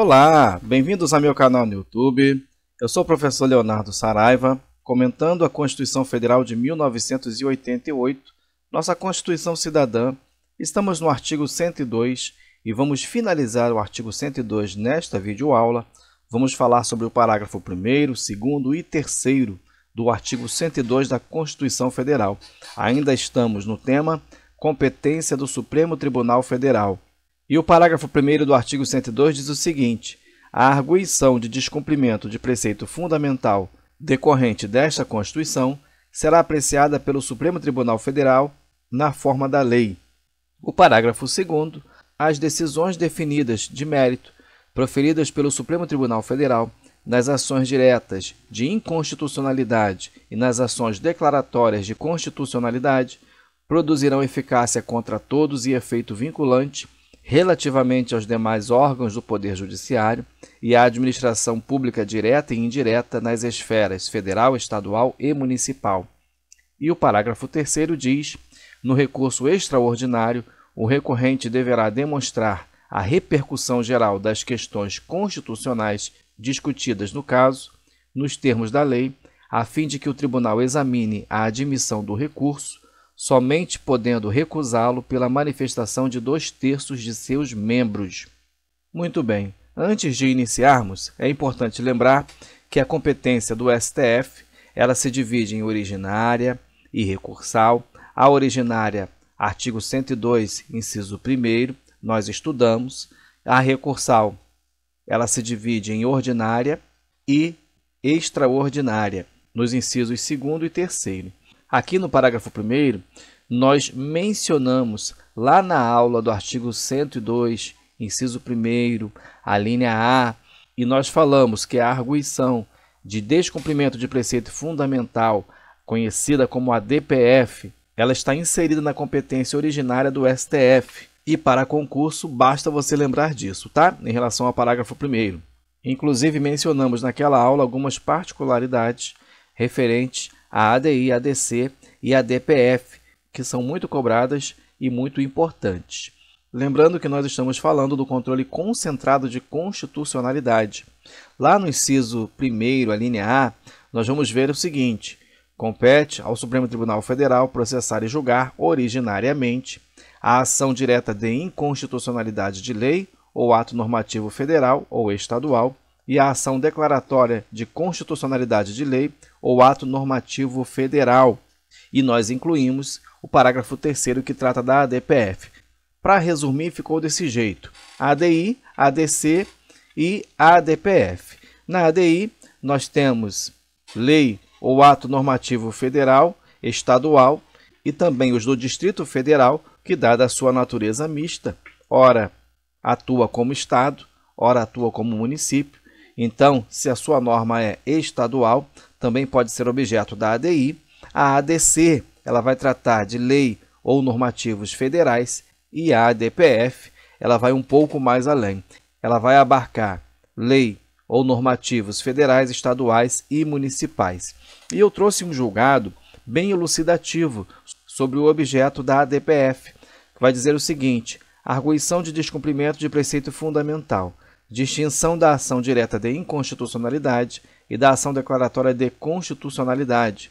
Olá, bem-vindos ao meu canal no YouTube. Eu sou o professor Leonardo Saraiva, comentando a Constituição Federal de 1988, nossa Constituição Cidadã. Estamos no artigo 102 e vamos finalizar o artigo 102 nesta videoaula. Vamos falar sobre o parágrafo 1º, 2º e 3º do artigo 102 da Constituição Federal. Ainda estamos no tema competência do Supremo Tribunal Federal. E o parágrafo 1º do artigo 102 diz o seguinte: a arguição de descumprimento de preceito fundamental decorrente desta Constituição será apreciada pelo Supremo Tribunal Federal na forma da lei. O parágrafo 2º, as decisões definidas de mérito proferidas pelo Supremo Tribunal Federal nas ações diretas de inconstitucionalidade e nas ações declaratórias de constitucionalidade produzirão eficácia contra todos e efeito vinculante relativamente aos demais órgãos do Poder Judiciário e à administração pública direta e indireta nas esferas federal, estadual e municipal. E o parágrafo 3º diz: no recurso extraordinário, o recorrente deverá demonstrar a repercussão geral das questões constitucionais discutidas no caso, nos termos da lei, a fim de que o tribunal examine a admissão do recurso, somente podendo recusá-lo pela manifestação de 2/3 de seus membros. Muito bem, antes de iniciarmos, é importante lembrar que a competência do STF ela se divide em originária e recursal. A originária, artigo 102, inciso 1º, nós estudamos. A recursal, ela se divide em ordinária e extraordinária, nos incisos 2º e 3º. Aqui no parágrafo 1º, nós mencionamos lá na aula do artigo 102, inciso 1º, a linha A, e nós falamos que a arguição de descumprimento de preceito fundamental, conhecida como a DPF, ela está inserida na competência originária do STF. E para concurso, basta você lembrar disso, tá? Em relação ao parágrafo 1º. Inclusive, mencionamos naquela aula algumas particularidades referentes a ADI, ADC e a DPF, que são muito cobradas e muito importantes. Lembrando que nós estamos falando do controle concentrado de constitucionalidade. Lá no inciso 1º, a linha A, nós vamos ver o seguinte: compete ao Supremo Tribunal Federal processar e julgar originariamente a ação direta de inconstitucionalidade de lei ou ato normativo federal ou estadual e a ação declaratória de constitucionalidade de lei ou ato normativo federal. E nós incluímos o parágrafo 3º que trata da ADPF. Para resumir, ficou desse jeito: ADI, ADC e ADPF. Na ADI, nós temos lei ou ato normativo federal, estadual e também os do Distrito Federal, que, dada a sua natureza mista, ora atua como Estado, ora atua como município. Então, se a sua norma é estadual, também pode ser objeto da ADI. A ADC, ela vai tratar de lei ou normativos federais, e a ADPF, ela vai um pouco mais além. Ela vai abarcar lei ou normativos federais, estaduais e municipais. E eu trouxe um julgado bem elucidativo sobre o objeto da ADPF, que vai dizer o seguinte: arguição de descumprimento de preceito fundamental, distinção da ação direta de inconstitucionalidade e da ação declaratória de constitucionalidade.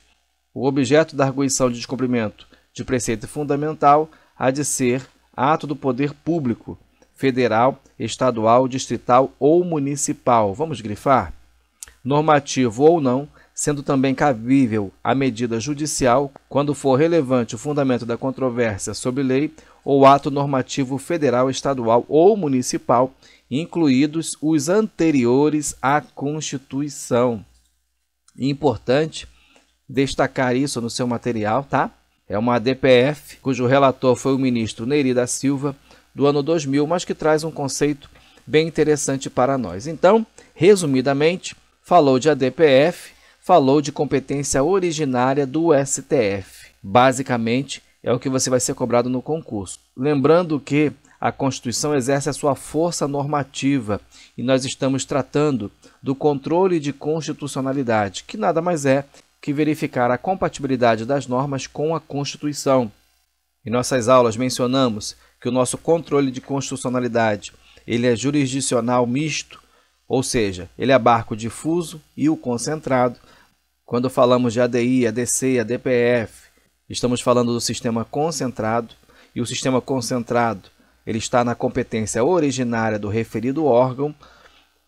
O objeto da arguição de descumprimento de preceito fundamental há de ser ato do poder público, federal, estadual, distrital ou municipal. Vamos grifar? Normativo ou não, sendo também cabível a medida judicial quando for relevante o fundamento da controvérsia sobre lei ou ato normativo federal, estadual ou municipal, incluídos os anteriores à Constituição. Importante destacar isso no seu material, tá? É uma ADPF, cujo relator foi o ministro Neyri da Silva, do ano 2000, mas que traz um conceito bem interessante para nós. Então, resumidamente, falou de ADPF, falou de competência originária do STF. Basicamente, é o que você vai ser cobrado no concurso. Lembrando que a Constituição exerce a sua força normativa e nós estamos tratando do controle de constitucionalidade, que nada mais é que verificar a compatibilidade das normas com a Constituição. Em nossas aulas mencionamos que o nosso controle de constitucionalidade ele é jurisdicional misto, ou seja, ele abarca o difuso e o concentrado. Quando falamos de ADI, ADC, ADPF, estamos falando do sistema concentrado, e o sistema concentrado ele está na competência originária do referido órgão,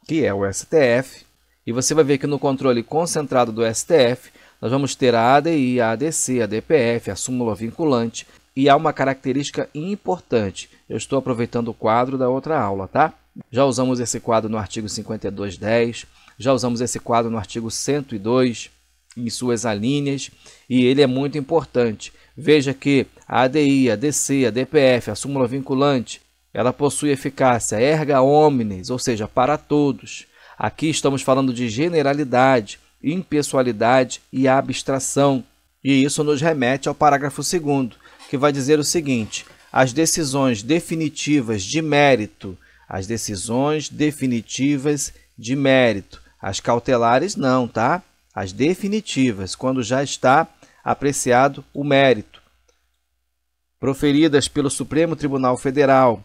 que é o STF, e você vai ver que no controle concentrado do STF, nós vamos ter a ADI, a ADC, a ADPF, a súmula vinculante, e há uma característica importante. Eu estou aproveitando o quadro da outra aula, tá? Já usamos esse quadro no artigo 5210, já usamos esse quadro no artigo 102, em suas alíneas, e ele é muito importante. Veja que a ADI, a ADC, a ADPF, a súmula vinculante, ela possui eficácia erga omnes, ou seja, para todos. Aqui estamos falando de generalidade, impessoalidade e abstração. E isso nos remete ao parágrafo 2º, que vai dizer o seguinte: as decisões definitivas de mérito, as decisões definitivas de mérito, as cautelares não, tá? As definitivas, quando já está apreciado o mérito, proferidas pelo Supremo Tribunal Federal,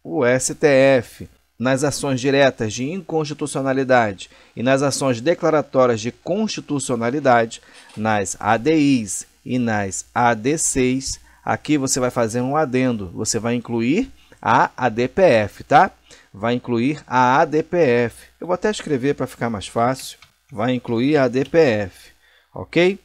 o STF, nas ações diretas de inconstitucionalidade e nas ações declaratórias de constitucionalidade, nas ADIs e nas ADCs, aqui você vai fazer um adendo, você vai incluir a ADPF, tá? Vai incluir a ADPF. Eu vou até escrever para ficar mais fácil. Vai incluir a ADPF, ok?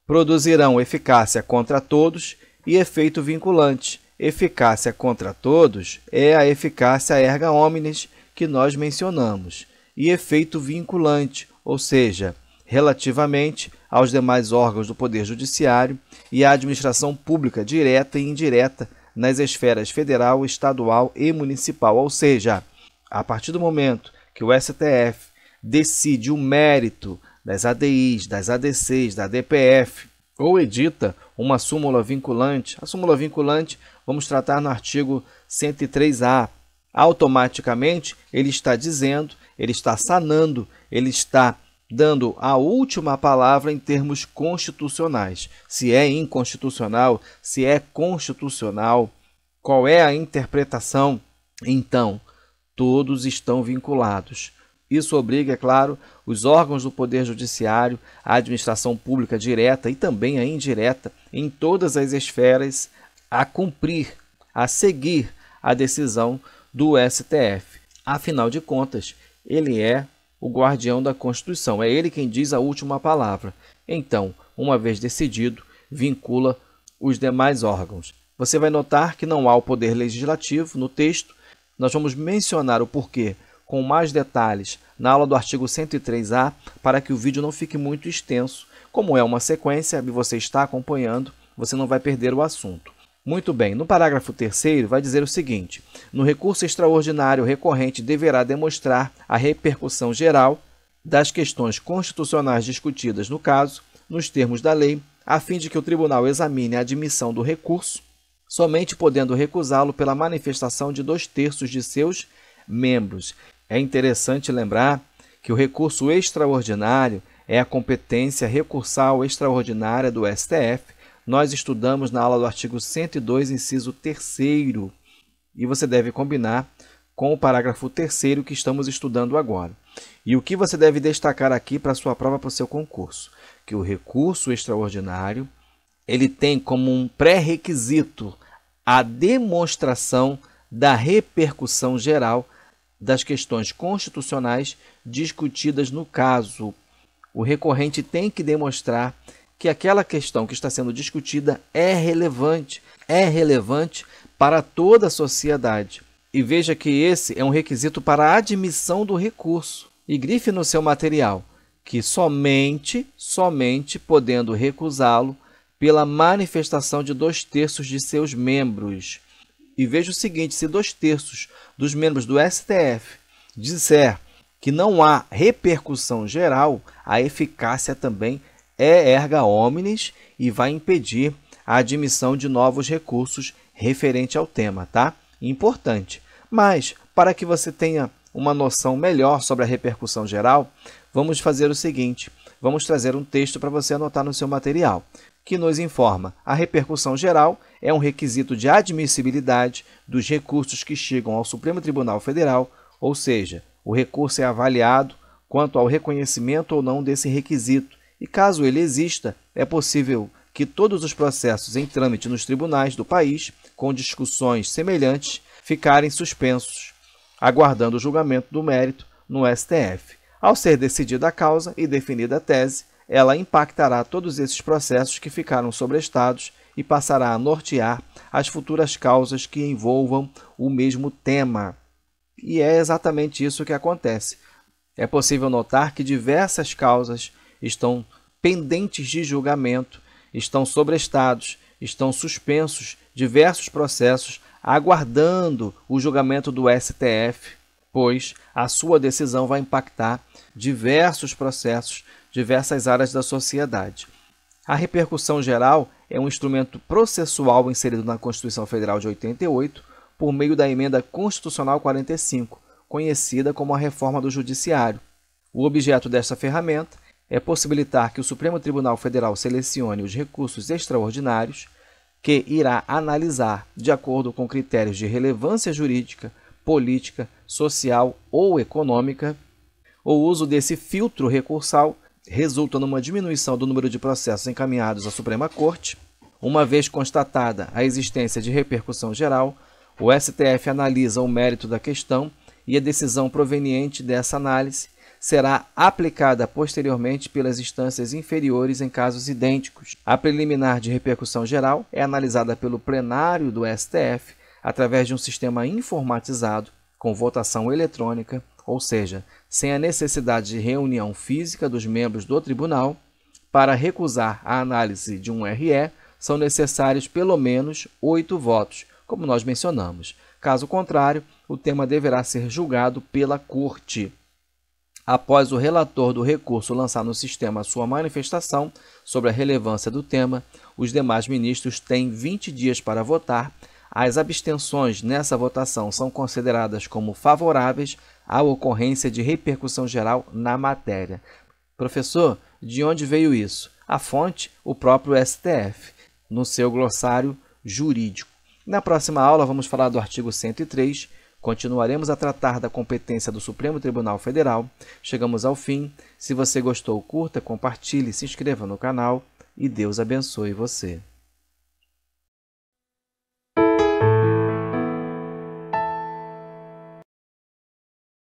Produzirão eficácia contra todos e efeito vinculante. Eficácia contra todos é a eficácia erga omnes que nós mencionamos. E efeito vinculante, ou seja, relativamente aos demais órgãos do Poder Judiciário e à administração pública direta e indireta nas esferas federal, estadual e municipal. Ou seja, a partir do momento que o STF decide o mérito das ADIs, das ADCs, da ADPF, ou edita uma súmula vinculante, a súmula vinculante vamos tratar no artigo 103A, automaticamente ele está dizendo, ele está sanando, ele está dando a última palavra em termos constitucionais. Se é inconstitucional, se é constitucional, qual é a interpretação? Então, todos estão vinculados. Isso obriga, é claro, os órgãos do Poder Judiciário, a administração pública direta e também a indireta, em todas as esferas, a cumprir, a seguir a decisão do STF. Afinal de contas, ele é o guardião da Constituição, é ele quem diz a última palavra. Então, uma vez decidido, vincula os demais órgãos. Você vai notar que não há o poder legislativo no texto. Nós vamos mencionar o porquê com mais detalhes na aula do artigo 103A, para que o vídeo não fique muito extenso. Como é uma sequência e você está acompanhando, você não vai perder o assunto. Muito bem, no parágrafo 3º vai dizer o seguinte: no recurso extraordinário, o recorrente deverá demonstrar a repercussão geral das questões constitucionais discutidas no caso, nos termos da lei, a fim de que o tribunal examine a admissão do recurso, somente podendo recusá-lo pela manifestação de 2/3 de seus membros. É interessante lembrar que o recurso extraordinário é a competência recursal extraordinária do STF. Nós estudamos na aula do artigo 102, inciso 3º, e você deve combinar com o parágrafo 3º que estamos estudando agora. E o que você deve destacar aqui para a sua prova, para o seu concurso? Que o recurso extraordinário ele tem como um pré-requisito a demonstração da repercussão geral das questões constitucionais discutidas no caso. O recorrente tem que demonstrar que aquela questão que está sendo discutida é relevante para toda a sociedade. E veja que esse é um requisito para a admissão do recurso. E grife no seu material que somente podendo recusá-lo pela manifestação de 2/3 de seus membros. E veja o seguinte: se 2/3 dos membros do STF disser que não há repercussão geral, a eficácia também é erga omnes e vai impedir a admissão de novos recursos referente ao tema, tá? Importante. Mas, para que você tenha uma noção melhor sobre a repercussão geral, vamos fazer o seguinte: vamos trazer um texto para você anotar no seu material, que nos informa: a repercussão geral é um requisito de admissibilidade dos recursos que chegam ao Supremo Tribunal Federal, ou seja, o recurso é avaliado quanto ao reconhecimento ou não desse requisito, e caso ele exista, é possível que todos os processos em trâmite nos tribunais do país, com discussões semelhantes, ficarem suspensos, aguardando o julgamento do mérito no STF. Ao ser decidida a causa e definida a tese, ela impactará todos esses processos que ficaram sobrestados e passará a nortear as futuras causas que envolvam o mesmo tema. E é exatamente isso que acontece. É possível notar que diversas causas estão pendentes de julgamento, estão sobrestados, estão suspensos diversos processos, aguardando o julgamento do STF, pois a sua decisão vai impactar diversos processos, diversas áreas da sociedade. A repercussão geral é um instrumento processual inserido na Constituição Federal de 88 por meio da Emenda Constitucional 45, conhecida como a Reforma do Judiciário. O objeto desta ferramenta é possibilitar que o Supremo Tribunal Federal selecione os recursos extraordinários que irá analisar, de acordo com critérios de relevância jurídica, política, social ou econômica. O uso desse filtro recursal resulta numa diminuição do número de processos encaminhados à Suprema Corte. Uma vez constatada a existência de repercussão geral, o STF analisa o mérito da questão e a decisão proveniente dessa análise será aplicada posteriormente pelas instâncias inferiores em casos idênticos. A preliminar de repercussão geral é analisada pelo plenário do STF através de um sistema informatizado com votação eletrônica, ou seja, sem a necessidade de reunião física dos membros do tribunal. Para recusar a análise de um RE, são necessários pelo menos 8 votos, como nós mencionamos. Caso contrário, o tema deverá ser julgado pela Corte. Após o relator do recurso lançar no sistema sua manifestação sobre a relevância do tema, os demais ministros têm 20 dias para votar. As abstenções nessa votação são consideradas como favoráveis à ocorrência de repercussão geral na matéria. Professor, de onde veio isso? A fonte, o próprio STF, no seu glossário jurídico. Na próxima aula vamos falar do artigo 103, continuaremos a tratar da competência do Supremo Tribunal Federal. Chegamos ao fim. Se você gostou, curta, compartilhe, se inscreva no canal e Deus abençoe você.